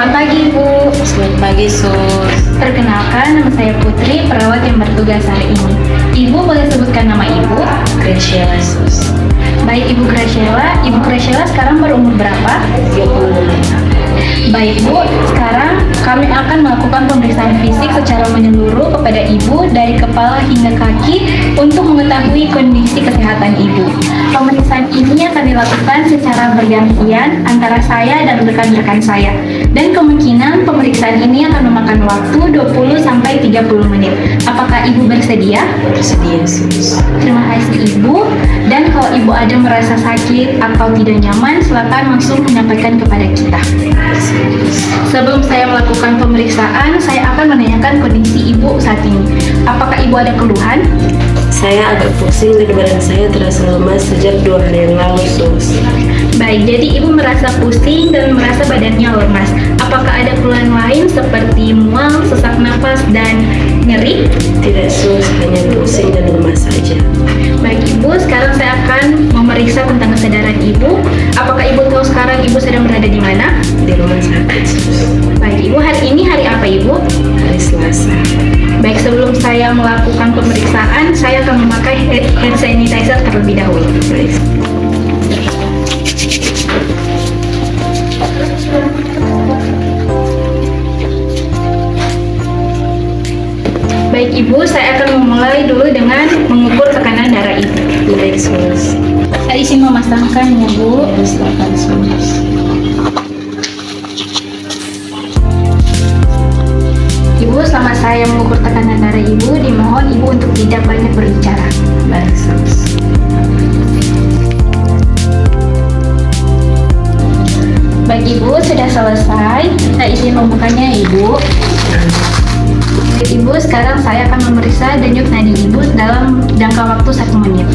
Selamat pagi, Bu. Selamat pagi, Sus. Perkenalkan, nama saya Putri, perawat yang bertugas hari ini. Ibu boleh sebutkan nama Ibu? Graciela, Sus. Baik, Ibu Graciela sekarang berumur berapa? 25. Baik, Bu. Sekarang kami akan melakukan pemeriksaan fisik secara menyeluruh kepada Ibu dari kepala hingga kaki untuk mengetahui kondisi kesehatan Ibu. Pemeriksaan ini akan dilakukan secara bergantian antara saya dan rekan-rekan saya. Dan kemungkinan pemeriksaan ini akan memakan waktu 20-30 menit. Apakah Ibu bersedia? Bersedia, Sus. Terima kasih Ibu. Dan kalau Ibu ada merasa sakit atau tidak nyaman, silakan langsung menyampaikan kepada kita. Sebelum saya melakukan pemeriksaan, saya akan menanyakan kondisi Ibu saat ini. Apakah Ibu ada keluhan? Saya agak pusing dan badan saya terasa lemas sejak 2 hari yang lalu, Sus. Baik, jadi Ibu merasa pusing dan merasa badannya lemas. Apakah ada keluhan lain seperti mual, sesak napas, dan nyeri? Tidak, Sus. Hanya pusing dan lemas saja. Baik Ibu, sekarang saya akan memeriksa tentang kesadaran Ibu. Apakah Ibu tahu sekarang Ibu sedang berada di mana? Di rumah sakit, Sus. Baik Ibu, hari ini hari apa Ibu? Hari Selasa. Baik, sebelum saya melakukan pemeriksaan, saya akan memakai hand sanitizer terlebih dahulu. Baik. Baik Ibu, saya akan memulai dulu dengan mengukur tekanan darah Ibu. Baik, Sus. Saya izin memasangkan ya Bu. Silakan, Sus. Ibu, selama saya mengukur tekanan darah Ibu, dimohon Ibu untuk tidak banyak berbicara. Baik, Sus. Baik Ibu, sudah selesai. Saya izin membukanya Ibu. Ibu, sekarang saya akan memeriksa denyut nadi Ibu dalam jangka waktu 1 menit.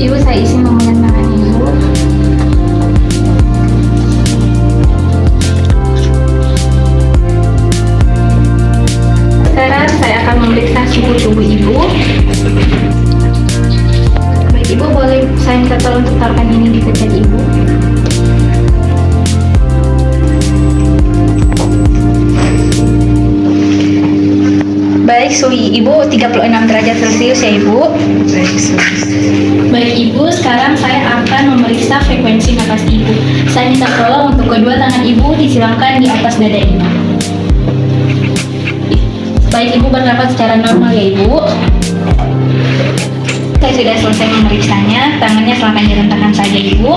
Ibu, saya izin memegang tangan Ibu. Sekarang saya akan memeriksa suhu tubuh Ibu. Baik Ibu, boleh saya minta tolong untuk taruhkan ini di kejap Ibu. Baik, suhu Ibu 36 derajat Celcius ya Ibu. Baik, Sus. Baik Ibu, sekarang saya akan memeriksa frekuensi napas Ibu. Saya minta tolong untuk kedua tangan Ibu disilamkan di atas dada Ibu. Baik Ibu, bernapas secara normal ya Ibu. Saya sudah selesai memeriksanya, tangannya silakan direntangkan saja Ibu.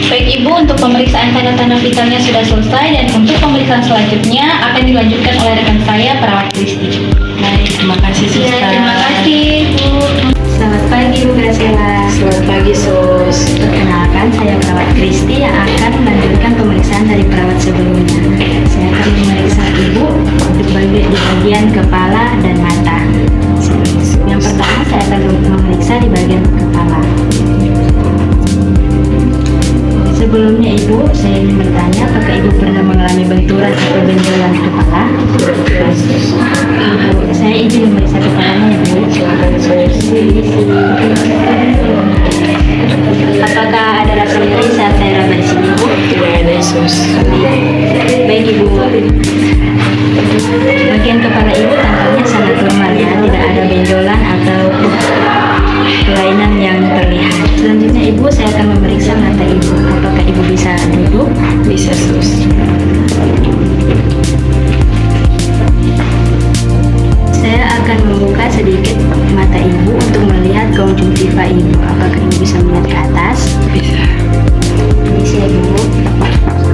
Baik Ibu, untuk pemeriksaan tanda-tanda vitalnya sudah selesai dan untuk pemeriksaan selanjutnya akan dilanjutkan oleh rekan saya, perawat Kristi. Baik, terima kasih, Sus. Ya, terima kasih Bu. Selamat pagi Bu Graciela. Selamat pagi, Sus. Perkenalkan, saya perawat Kristi yang akan melanjutkan pemeriksaan dari perawat sebelumnya. Saya akan memeriksa Ibu di bagian kepala dan mata. Yang pertama saya akan memeriksa di bagian kepala. Sebelumnya Ibu, saya ingin bertanya apakah Ibu pernah mengalami benturan atau benjolan di kepala? Ibu, saya izin memeriksa kepalanya Ibu. Silakan, Sus. Apakah ada rasa nyeri saat saya raba di sini Ibu? Tidak ada, Sus. Baik Ibu. Bagian kepala Ibu tampaknya sangat normal ya, tidak ada benjolan atau kelainan yang terlihat. Selanjutnya Ibu, saya akan memeriksa mata Ibu. Apakah Ibu bisa duduk? Bisa, Sus. Saya akan membuka sedikit mata Ibu untuk melihat konjungtiva Ibu. Apakah Ibu bisa melihat ke atas? Bisa. Bisa Ibu. Baik Ibu.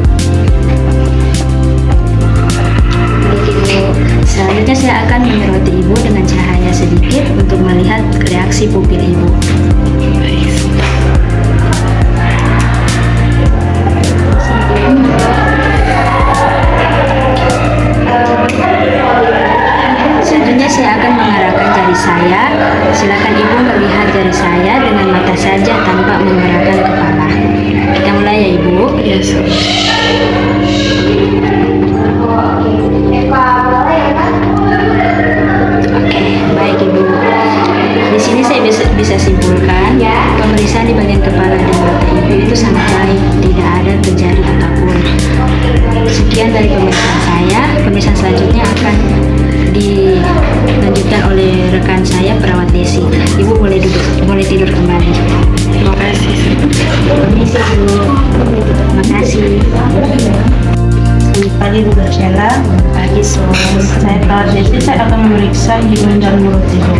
Selanjutnya saya akan menyoroti Ibu dengan cahaya sedikit untuk melihat reaksi pupil Ibu. Baik, Sus. Selanjutnya saya akan mengarahkan jari saya. Silakan Ibu melihat jari saya dengan mata saja tanpa Sekian dari pemeriksaan saya. Pemeriksaan selanjutnya akan dilanjutkan oleh rekan saya, perawat Desi. Ibu boleh duduk, boleh tidur kembali. Terima kasih. Permisi Bu. Terima kasih. Selamat pagi Bu Graciela. Pagi Sus. Saya perawat Desi, saya akan memeriksa hidung dan mulut Ibu.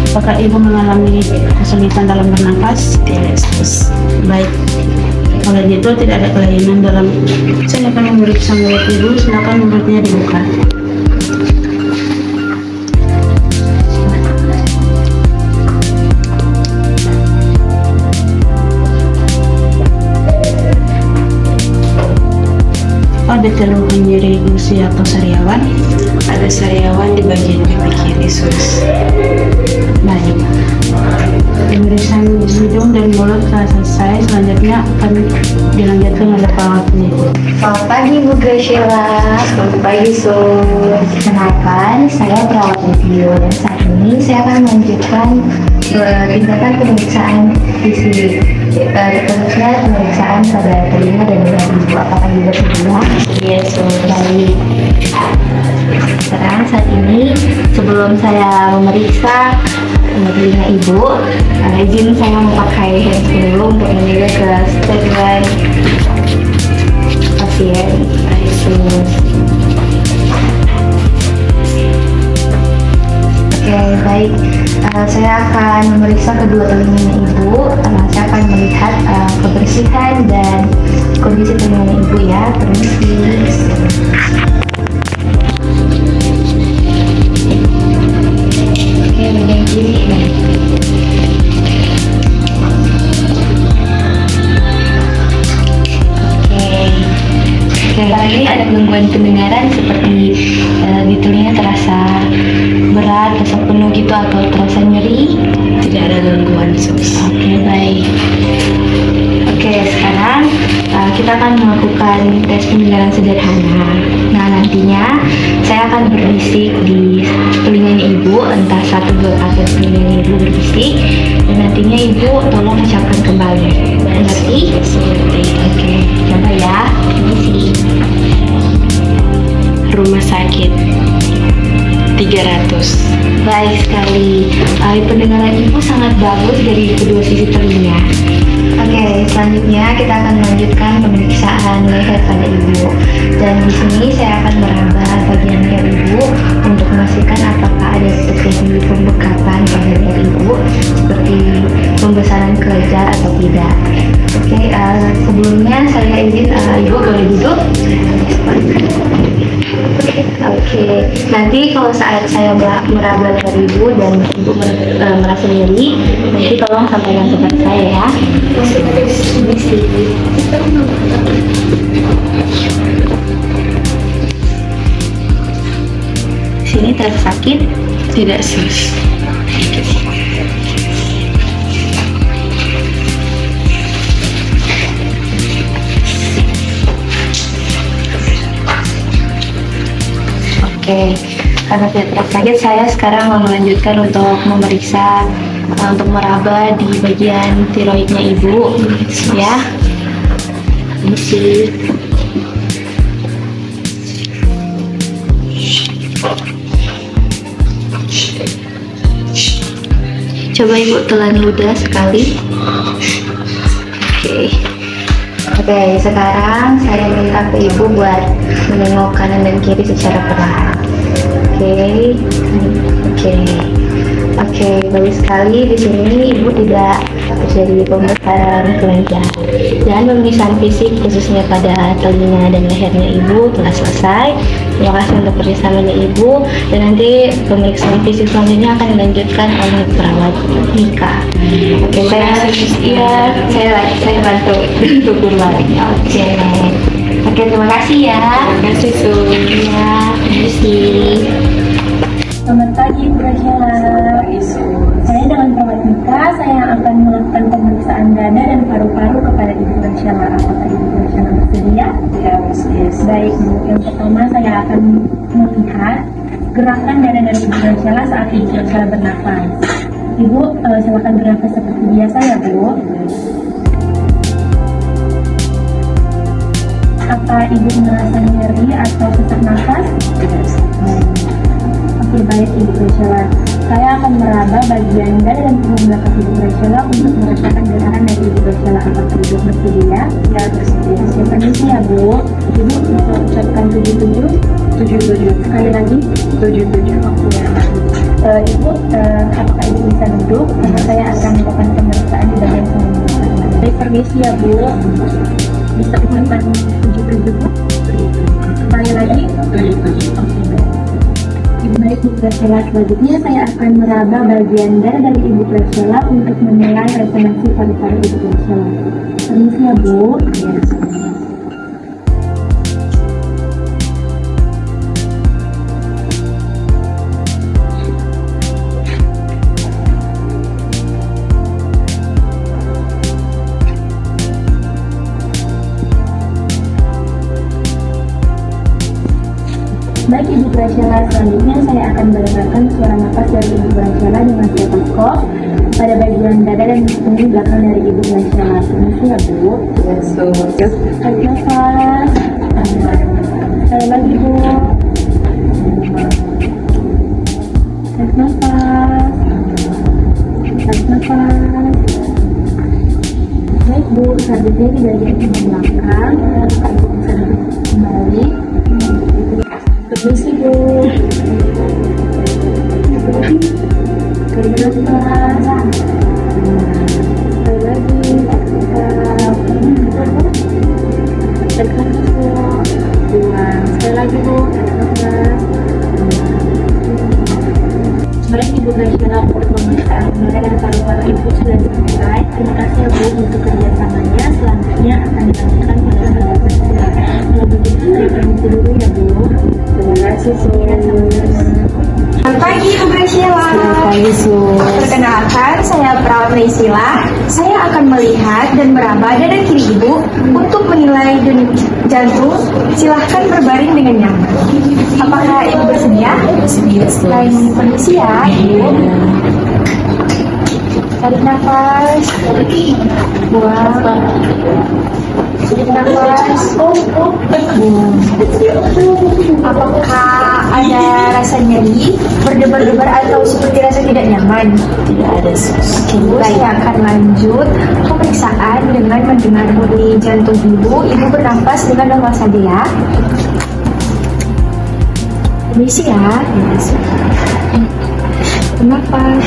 Apakah Ibu mengalami kesulitan dalam bernapas? Tidak, Sus. Baik. Kalau gitu tidak ada kelainan dalam. Saya akan memeriksa mulut Ibu. Silakan mulutnya dibuka. Ada keluhan nyeri gusi atau sariawan? Ada sariawan di bagian pipi kiri, Sus. Baik. Pemeriksaan hidung dan mulut telah selesai. Selanjutnya akan dilanjutkan oleh perawat Ibu. Selamat pagi Bu Graciela. Selamat pagi, Sus. Kenalkan, saya perawat Review dan saat ini saya akan melanjutkan tindakan pemeriksaan fisik, khususnya pemeriksaan pada telinga dan lidah Ibu. Apakah Ibu bersedia? Iya, Sus. Baik. Sekarang saat ini sebelum saya memeriksa telinga Ibu, izin saya memakai handscoon dulu untuk menjaga kesterilian pasien. Oke, baik. Saya akan memeriksa kedua telinganya Ibu. Saya akan melihat kebersihan dan kondisi telinganya Ibu ya. Permisi. Oke, bagian kiri. Oke, ini ada gangguan pendengaran seperti di telinga terasa berat, terasa penuh gitu atau terasa nyeri. Tidak ada gangguan, Sus. Oke, baik. Oke, sekarang kita akan melakukan tes pendengaran sederhana. Nah, nantinya saya akan berbisik di telinganya Ibu, entah 1 2 atau telinganya Ibu berbisik, dan nantinya Ibu tolong ucapkan kembali. Mengerti? Seperti Oke, coba ya. Permisi. rumah sakit 300. Baik sekali. Pendengaran Ibu sangat bagus dari kedua sisi telinga. Oke, selanjutnya kita akan melanjutkan pemeriksaan leher pada Ibu. Dan di sini saya akan meraba bagian leher Ibu untuk memastikan apakah ada terjadi pembekakan pada leher Ibu, seperti pembesaran kelenjar atau tidak. Oke, sebelumnya saya izin Ibu boleh duduk. Oke, nanti kalau saat saya meraba leher Ibu dan Ibu merasa nyeri, nanti tolong sampaikan kepada saya ya. Permisi. Sini terasa sakit? Tidak, Sus. Oke, karena tidak terasa sakit, saya sekarang mau melanjutkan untuk memeriksa, untuk meraba di bagian tiroidnya Ibu, ya. Permisi. Coba Ibu telan ludah sekali. Oke, sekarang saya minta ke Ibu buat menengok kanan dan kiri secara perlahan. Oke, bagus sekali. Di sini Ibu tidak terjadi pembesaran kelenjar. Dan pemeriksaan fisik khususnya pada telinga dan lehernya Ibu telah selesai. Terima kasih untuk kerjasamanya Ibu. Dan nanti pemeriksaan fisik selanjutnya akan dilanjutkan oleh perawat Mika. Oke, saya bantu untuk berlarinya. Oke, terima kasih ya. Terima kasih, Sus. Ya, permisi. Selamat pagi Bu Graciela. Saya dengan perawat Mika, saya akan melakukan pemeriksaan dada dan paru-paru kepada Ibu Graciela. Apakah Ibu Graciela bersedia? Ya, Sus. Baik Bu, yang pertama saya akan melihat gerakan dada dari Ibu Graciela saat Ibu Graciela bernafas. Ibu silakan bernafas seperti biasa ya Bu. ibu merasa nyeri atau sesak nafas? Oke, baik Ibu Graciela. Saya akan meraba bagian dada dan punggung belakang Ibu Graciela untuk merasakan gerakan dari Ibu Graciela. Apakah Ibu bersedia? Ya, bersedia. Saya permisi ya Bu. Ibu bisa ucapkan 77? 77. Sekali lagi? 77. Oke. Ibu, apakah Ibu bisa duduk? Karena saya akan melakukan pemeriksaan di bagian punggung. Saya permisi ya Bu. Bisa ucapkan 77? Sekali lagi? 77. Oke. Baik Bu Graciela, selanjutnya saya akan meraba bagian dada dari Ibu Graciela untuk menilai resonansi paru-paru Ibu Graciela. Permisi ya Bu. Ya. Baik Ibu Graciela, selanjutnya saya akan mendengarkan suara nafas dari Ibu Graciela dengan stetoskop pada bagian dada dan punggung belakang dari Ibu Graciela. Permisi ya Bu. Tarik nafas. Sekali lagi Bu. Tarik nafas. Tarik nafas. Baik Bu, selanjutnya di bagian punggung belakang, Ibu bisa duduk kembali. Permisi Bu. Tarik nafas. Sekali lagi. Tarik nafas Bu. Buang. Sekali lagi Bu. Tarik nafas. Baik Ibu Graciela, untuk pemeriksaan dada dan paru-paru Ibu sudah selesai. Terima kasih ya Bu untuk kerjasamanya. Selanjutnya akan dilanjutkan pada Ibu Graciela. Kalau begitu saya permisi dulu ya Bu. Terima kasih Selamat pagi Ibu Graciela. Selamat pagi Sus. Perkenalkan, saya perawat Naysila. Saya akan melihat dan meraba dada kiri Ibu untuk menilai denyut jantung. Silahkan berbaring dengan nyaman. Apakah Ibu bersedia? Bersedia Sus. Lain permisi ya Ibu. Tarik nafas. Buang. Tarik nafas. Buang. Apakah ada rasa nyeri, berdebar-debar atau seperti rasa tidak nyaman? Tidak ada Sus. Ibu, saya akan lanjut pemeriksaan dengan mendengar bunyi jantung Ibu. Ibu bernafas dengan normal saja ya. Permisi ya. Bernafas.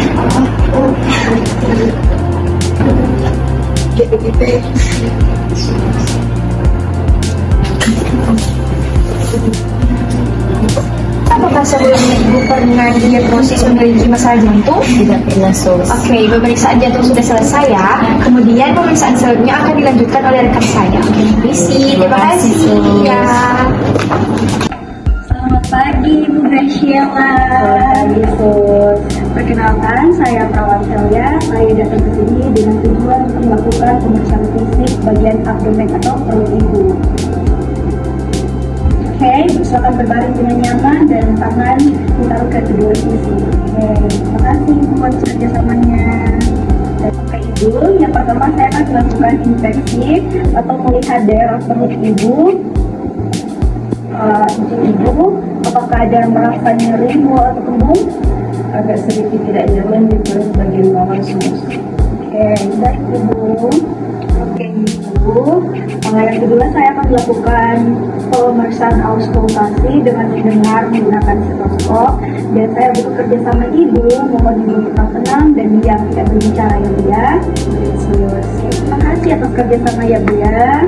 Apakah sebelumnya Ibu pernah diagnosis memiliki masalah jantung? Tidak pernah Sus. Oke, pemeriksaan jantung sudah selesai ya. Kemudian pemeriksaan selanjutnya akan dilanjutkan oleh rekan saya. Oke, permisi. Terima kasih. Ya. Selamat pagi Ibu Graciela. Selamat pagi Sus. Perkenalkan, saya perawat Celia. Saya datang ke sini dengan tujuan untuk melakukan pemeriksaan fisik bagian abdomen atau perut Ibu. Oke, silakan berbaring dengan nyaman dan tangan ditaruh ke kedua sisi. Oke, terima kasih Ibu buat kerjasamanya. Oke Ibu, yang pertama saya akan melakukan inspeksi atau melihat daerah perut Ibu. Ibu, apakah ada merasa nyeri, mual atau kembung? Agak sedikit tidak nyaman di perut bagian bawah Sus. Oke, baik Ibu. Oke Ibu, yang kedua saya akan melakukan pemeriksaan auskultasi dengan mendengar menggunakan stetoskop. Dan saya butuh kerjasama Ibu, mohon Ibu tetap tenang dan diam, tidak berbicara ya Bu ya. Terima kasih atas kerjasama ya Bu ya.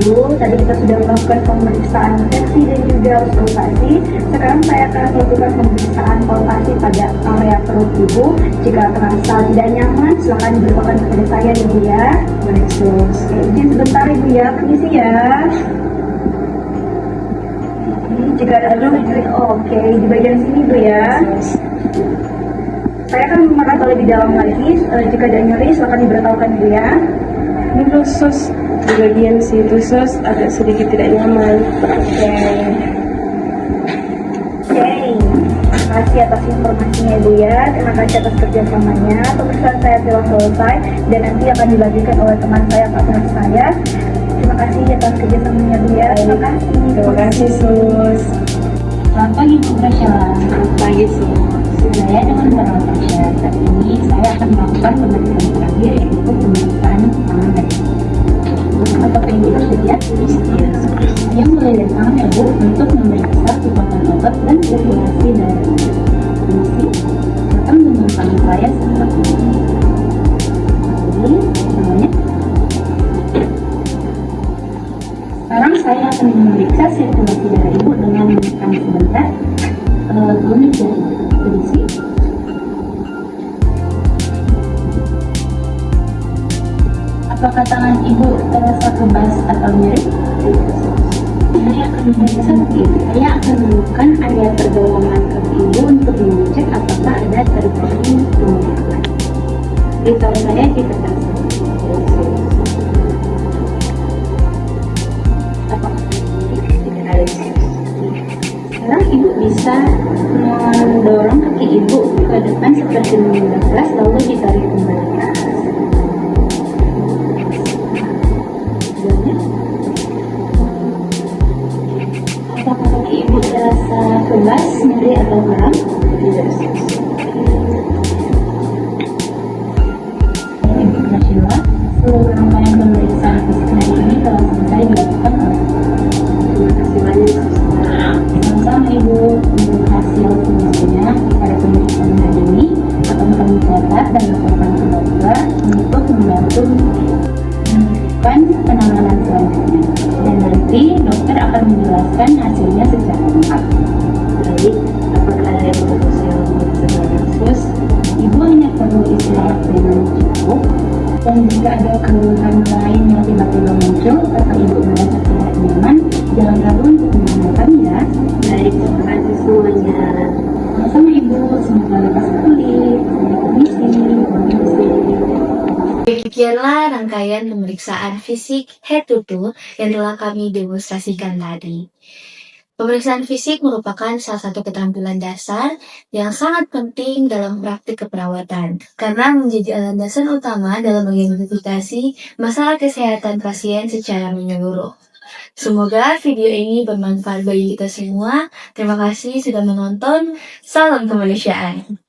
Bu, tadi kita sudah melakukan pemeriksaan seksi dan juga auskultasi. Sekarang saya akan melakukan pemeriksaan palpasi pada area perut Ibu. Jika terasa tidak nyaman, silakan diberitahukan kepada saya Ibu ya. Baik Sus. Oke, izin sebentar Ibu ya, permisi ya. Jika ada oke, di bagian sini Ibu ya. Saya akan meraba lebih dalam lagi. Jika ada nyeri, silakan diberitahukan Ibu ya. Dulu sus di bagian situ sus agak sedikit tidak nyaman. Oke, terima kasih atas informasinya Ibu ya. Terima kasih atas kerjasamanya. Pemeriksaan saya telah selesai dan nanti akan dibagikan oleh teman saya, partner saya. Terima kasih atas kerjasamanya Bu ya. Terima kasih. Terima kasih sus. Selamat pagi Bu Graciela. Selamat pagi sus. Saya dengan perawat Graciela saat ini saya akan melakukan pemeriksaan terakhir yaitu pemeriksaan tangan dan apakah Ibu bersedia? Saya mulai dari tangan ya Bu untuk memeriksa kekuatan otot dan sirkulasi darah. Permisi, silakan dengan tangan saya seperti ini. Jadi, tangannya. Sekarang saya akan memeriksa sirkulasi darah Ibu dengan menekan sebentar unit jari. Permisi. Apakah tangan Ibu terasa kebas atau nyeri? Saya akan memeriksa saya akan menemukan area pergelangan kaki Ibu untuk mengecek apakah ada terjadi pembentukan. Beritahu saya di kertas. Sekarang Ibu bisa mendorong kaki Ibu ke depan seperti mengendap lalu ditarik kembali ke atas. Apakah kaki Ibu terasa kebas, nyeri atau kram? Tidak. Ibu Graciela, seluruh rangkaian pemeriksaan fisik hari ini telah selesai dilakukan oleh Terima kasih banyak sus. sama Ibu. Untuk hasil semuanya pada pemeriksaan hari ini akan kami catat dan laporkan ke dokter untuk membantu melakukan penanganan selanjutnya. Dan nanti dokter akan menjelaskan hasilnya secara lengkap. Baik, apakah ada yang perlu saya lakukan sus? Ibu hanya perlu istirahat dengan cukup. Dan jika ada keluhan lain yang tiba-tiba muncul atau Ibu merasa tidak nyaman, jangan ragu untuk menghubungi kami ya. Baik, terima kasih semuanya. Sama Ibu, semoga lekas pulih. Saya permisi. Demikianlah rangkaian pemeriksaan fisik head to toe yang telah kami demonstrasikan tadi. Pemeriksaan fisik merupakan salah satu keterampilan dasar yang sangat penting dalam praktik keperawatan karena menjadi alat dasar utama dalam mengidentifikasi masalah kesehatan pasien secara menyeluruh. Semoga video ini bermanfaat bagi kita semua. Terima kasih sudah menonton. Salam kemanusiaan.